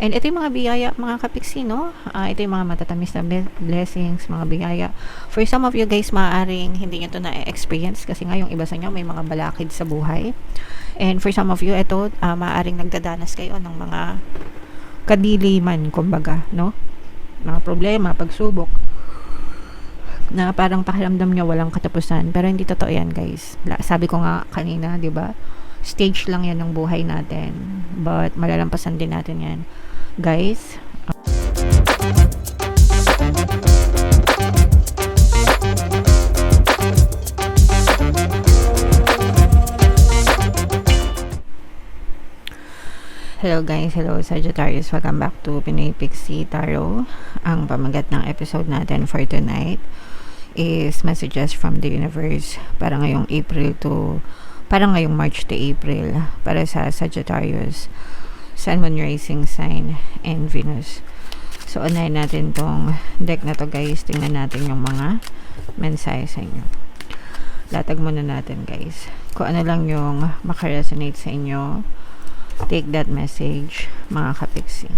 And ito yung mga biyaya, mga kapiksi, no? Ito yung mga matatamis na blessings, mga biyaya. For some of you guys, maaaring hindi nyo ito na-experience kasi nga yung iba sa inyo may mga balakid sa buhay. And for some of you, ito, maaaring nagdadanas kayo ng mga kadiliman, kumbaga, no? Mga problema, pagsubok, na parang pakiramdam nyo walang katapusan. Pero hindi totoo yan, guys. Sabi ko nga kanina, di ba? Stage lang yan ng buhay natin. But malalampasan din natin yan. Guys, hello guys, hello Sagittarius, welcome back to Pinoy Pixie Tarot. Ang pamagat ng episode natin for tonight is messages from the universe para ngayong March to April para sa Sagittarius, Sun, Moon, Rising Sign, and Venus. So, unahin natin tong deck na to, guys. Tingnan natin yung mga mensahe sa inyo. Latag muna natin, guys. Kung ano lang yung makaresonate sa inyo, take that message, mga kapiksi.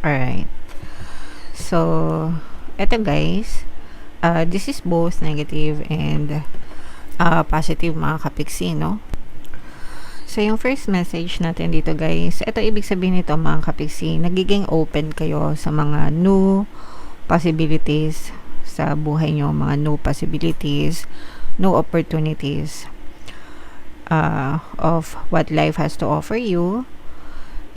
Alright. So, eto guys, this is both negative and positive, mga kapiksi, no? So, yung first message natin dito, guys, ito ibig sabihin nito, mga kapiksi, nagiging open kayo sa mga new possibilities sa buhay nyo, mga new possibilities, new opportunities of what life has to offer you.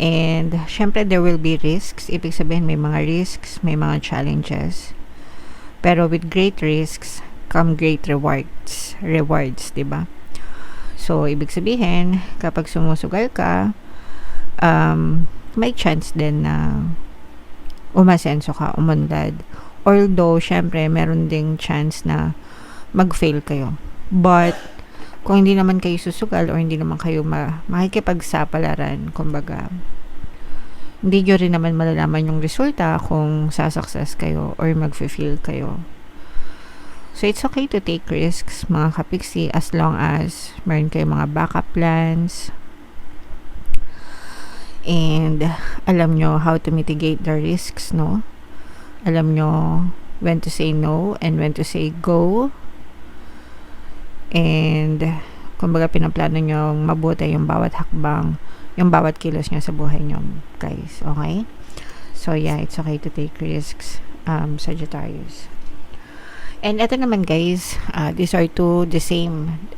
And, syempre, there will be risks. Ibig sabihin, may mga risks, may mga challenges. Pero with great risks, come great rewards. Rewards, diba? So, ibig sabihin, kapag sumusugal ka, may chance din na umasenso ka, umunlad. Although, syempre, meron ding chance na mag-fail kayo. But, kung hindi naman kayo susugal or hindi naman kayo makikipagsapalaran, kumbaga, hindi nyo rin naman malalaman yung resulta kung sasuccess kayo or mag-fail kayo. So, it's okay to take risks, mga kapiksi, as long as meron kayo mga backup plans and alam nyo how to mitigate the risks, no? Alam nyo when to say no and when to say go. And kumbaga pinaplano nyo mabuti yung bawat hakbang, yung bawat kilos nyo sa buhay nyo, guys. Okay? So yeah, it's okay to take risks, Sagittarius. And ito naman, guys, these are two the same,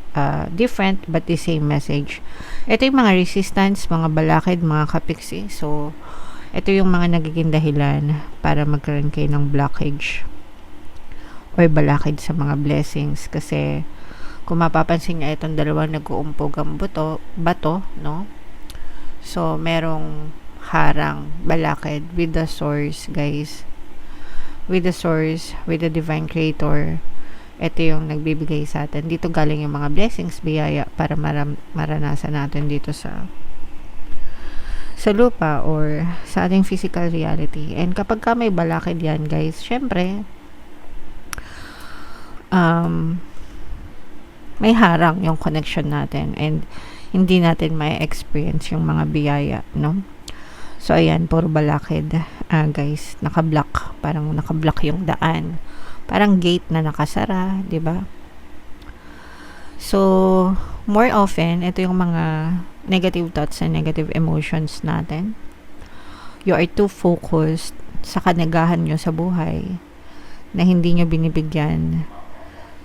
different but the same message. Ito yung mga resistance, mga balakid, mga kapiksi. So ito yung mga nagiging dahilan para magkaroon kayo ng blockage or balakid sa mga blessings. Kasi kung mapapansin niya, itong dalawang nag-uumpog ang bato, no? So, merong harang, balakid with the source, guys. With the source, with the divine creator. Ito yung nagbibigay sa atin. Dito galing yung mga blessings, biyaya para maranasan natin dito sa lupa or sa ating physical reality. And kapag ka may balakid yan, guys, syempre, may harang yung connection natin and hindi natin may experience yung mga biyaya, no? So, ayan, puro balakid, guys, nakablock, parang nakablock yung daan, parang gate na nakasara, di ba? So, more often, ito yung mga negative thoughts and negative emotions natin. You are too focused sa kanagahan nyo sa buhay na hindi nyo binibigyan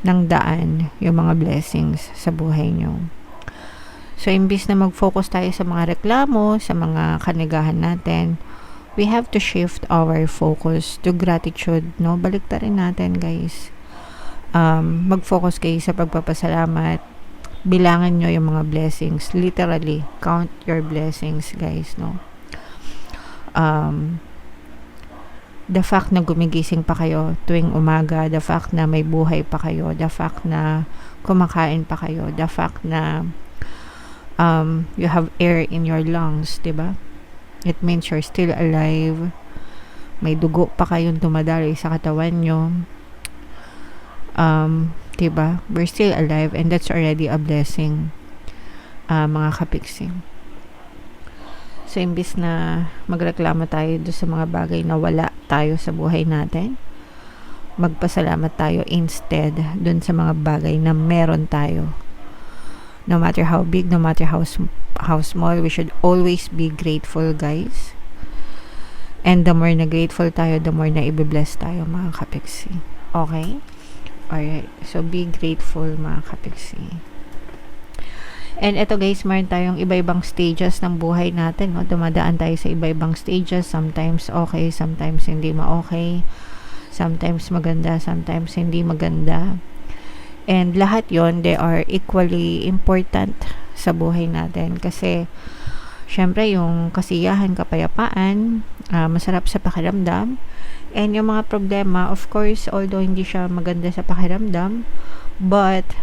ng daan yung mga blessings sa buhay nyo. So, imbis na mag-focus tayo sa mga reklamo, sa mga kanigahan natin, we have to shift our focus to gratitude, no? Baliktarin natin, guys. Mag-focus kayo sa pagpapasalamat. Bilangan nyo yung mga blessings. Literally, count your blessings, guys, no? The fact na gumigising pa kayo tuwing umaga, the fact na may buhay pa kayo, the fact na kumakain pa kayo, the fact na you have air in your lungs, diba? It means you're still alive. may dugo pa kayong dumadaloy sa katawan nyo, diba? We're still alive and that's already a blessing, mga kapiksi. So, imbis na magreklamo tayo doon sa mga bagay na wala tayo sa buhay natin, magpasalamat tayo instead doon sa mga bagay na meron tayo. No matter how big, no matter how small, we should always be grateful, guys. And the more na grateful tayo, the more na i-bless tayo, mga kapiksi. Okay? Alright. So, be grateful, mga kapiksi. And ito guys, meron tayong iba-ibang stages ng buhay natin, no? Dumadaan tayo sa iba-ibang stages. Sometimes okay, sometimes hindi ma-okay. Sometimes maganda, sometimes hindi maganda. And lahat yon, they are equally important sa buhay natin. Kasi, syempre, yung kasiyahan, kapayapaan, masarap sa pakiramdam. And yung mga problema, of course, although hindi siya maganda sa pakiramdam, but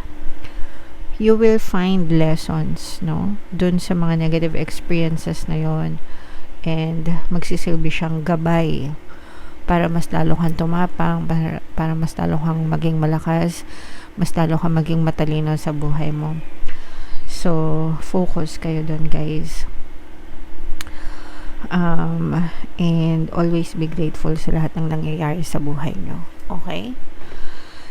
you will find lessons, no? Dun sa mga negative experiences na yon, and magsisilbi siyang gabay para mas lalo kang tumapang, para mas lalo kang maging malakas, mas lalo kang maging matalino sa buhay mo. So, focus kayo dun, guys. And always be grateful sa lahat ng nangyayari sa buhay nyo. Okay?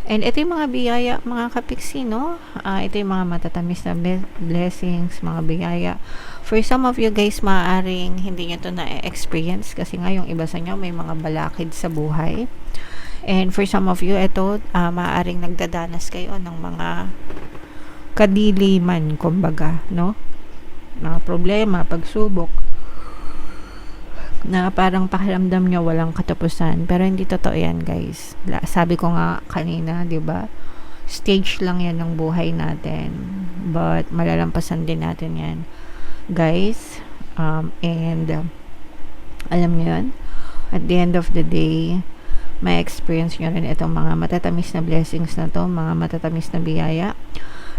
And ito yung mga biyaya, mga kapiksi, no? Ito yung mga matatamis na blessings, mga biyaya. For some of you guys, maaaring hindi nyo ito na-experience kasi nga yung iba sa nyo may mga balakid sa buhay. And for some of you, ito, maaaring nagdadanas kayo ng mga kadiliman, kumbaga, no? Mga problema, pagsubok, na parang pakiramdam nyo walang katapusan, pero hindi totoo yan, guys. Sabi ko nga kanina, 'di ba? Stage lang yan ng buhay natin, but malalampasan din natin yan, guys. And alam niyo yun, at the end of the day, may experience nyo rin itong mga matatamis na blessings na to, mga matatamis na biyaya,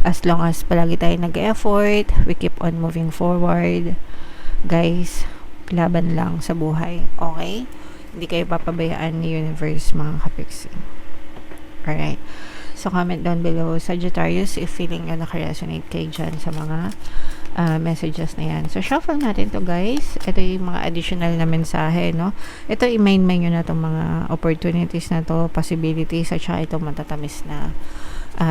as long as palagi tayo nag-effort, we keep on moving forward, guys. Laban lang sa buhay, okay? Hindi kayo papabayaan ni universe, mga kapiksi. Alright? So, comment down below, Sagittarius, if feeling nyo nakaresonate kayo dyan sa mga messages na yan. So, shuffle natin to, guys. Ito yung mga additional na mensahe, no? Ito, i-main nyo na itong mga opportunities na to, possibilities, at saka itong matatamis na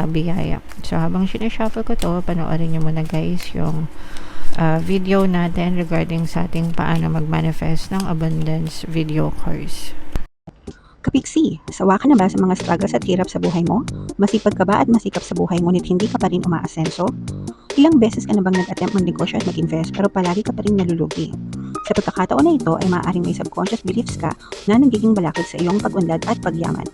biyaya. So, habang sinashuffle ko to, panoorin nyo muna, guys, yung video natin regarding sa ating paano mag-manifest ng abundance video course. Kapiksi, sawa ka na ba sa mga struggles at hirap sa buhay mo? Masipag ka ba at masikap sa buhay ngunit hindi ka pa rin umaasenso? Ilang beses ka na bang nag-attempt magnegosyo at mag-invest pero palagi ka pa rin nalulugi? Sa pagkakataon na ito ay maaaring may subconscious beliefs ka na nagiging balakid sa iyong pag-unlad at pagyaman.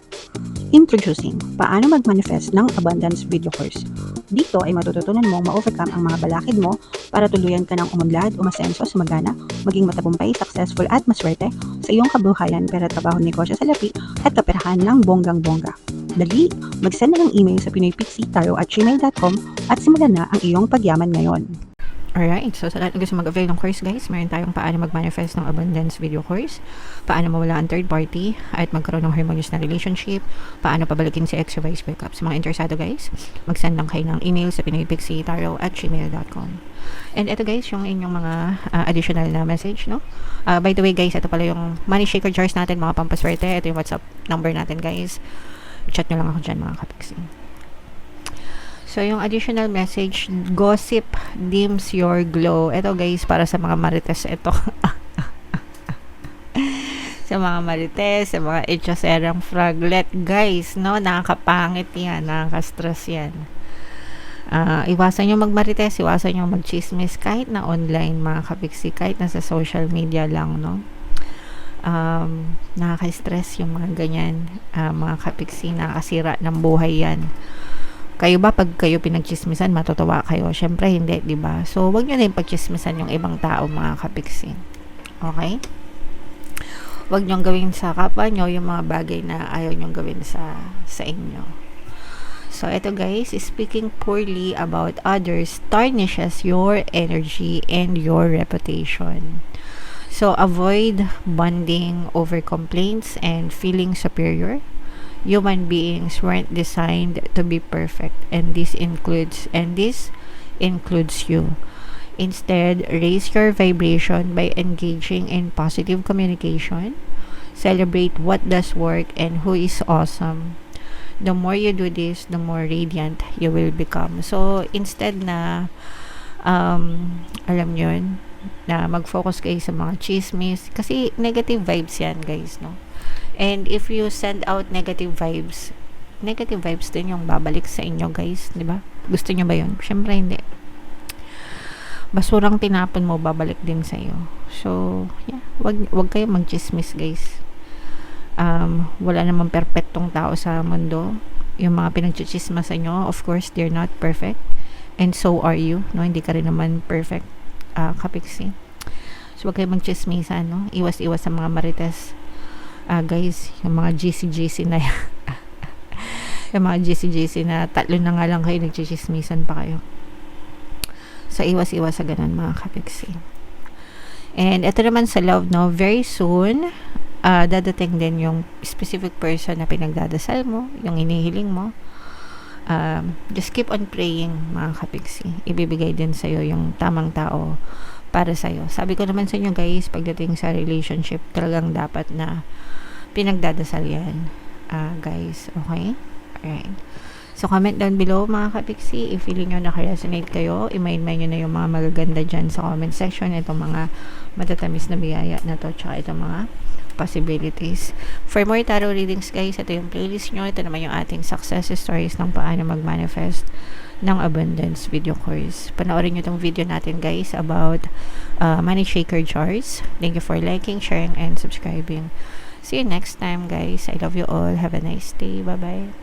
Introducing, paano mag-manifest ng abundance video course. Dito ay matututunan mong ma-overcome ang mga balakid mo para tuluyan ka ng umunlad, umasenso, sumagana, maging matagumpay, successful at maswerte sa iyong kabuhayan, pera, trabaho, negosyo sa lapi at kaperahan ng bonggang-bongga. Dali, mag-send na ng email sa pinoypixie@gmail.com at simulan na ang iyong pagyaman ngayon. Alright, so sa lahat ng gusto mag-avail ng course, guys, meron tayong paano mag-manifest ng abundance video course, paano mawala ang third party at magkaroon ng harmonious na relationship, paano pabalikin si ex o vice breakup. Sa mga interesado, guys, mag-send lang kayo ng email sa pinoypixie@gmail.com. And ito, guys, yung inyong mga additional na message, no? By the way, guys, ito pala yung money shaker jars natin, mga pampaswerte. Ito yung WhatsApp number natin, guys. Chat nyo lang ako dyan, mga kapiksi. So, yung additional message, gossip dims your glow. Ito, guys, para sa mga marites, ito. Sa mga marites, sa mga etchoserang fraglet, guys, no? Nakakapangit yan, nakaka-stress yan. Iwasan nyo magmarites, iwasan nyo magchismis, kahit na online, mga kapiksi, kahit na sa social media lang, no? Nakaka-stress yung mga ganyan, mga kapiksi, nakakasira ng buhay yan. Kayo ba, pag kayo pinagchismisan, matutuwa kayo? Syempre, hindi, diba? So, wag nyo na yung pagchismisan yung ibang tao, mga kapiksi. Okay? Wag nyo gawin sa kapwa nyo yung mga bagay na ayaw nyo gawin sa inyo. So, ito, guys, speaking poorly about others tarnishes your energy and your reputation. So, avoid bonding over complaints and feeling superior. Human beings weren't designed to be perfect, and this includes you. Instead, raise your vibration by engaging in positive communication. Celebrate what does work and who is awesome. The more you do this, the more radiant you will become. So, instead na, alam yun, na mag-focus kayo sa mga chismis, kasi negative vibes yan, guys, no? And if you send out negative vibes din yung babalik sa inyo, guys, di ba? Gusto nyo ba yun? Syempre, hindi. Basurang tinapon mo, babalik din sa iyo. So, yeah, wag kayo mag-chismis, guys. Wala namang perpektong tao sa mundo. Yung mga pinagchichisma sa inyo, of course, they're not perfect. And so are you, no? Hindi ka rin naman perfect, kapiksi. So, wag kayo mag-chismisan, no? Iwas-iwas sa mga marites. Guys, yung mga GC na yung mga GC na tatlo na nga lang kayo nagchichismisan pa kayo. So, iwas-iwas sa ganun, mga kapiksi. And ito naman sa love, no? Very soon, dadating din yung specific person na pinagdadasal mo, yung inihiling mo. Just keep on praying, mga kapiksi. Ibibigay din sa'yo yung tamang tao para sa'yo. Sabi ko naman sa inyo, guys, pagdating sa relationship, talagang dapat na pinagdadasal yan, guys. Okay? Alright. So, comment down below, mga kapiksi, if feeling nyo nakaresonate kayo, i-mind nyo na yung mga magaganda dyan sa comment section, itong mga matatamis na biyaya na to, tsaka itong mga possibilities. For more tarot readings, guys, ito yung playlist nyo. Ito naman yung ating success stories ng paano mag-manifest ng abundance video course. Panoorin nyo itong video natin, guys, about money shaker jars. Thank you for liking, sharing, and subscribing. See you next time, guys. I love you all. Have a nice day. Bye-bye.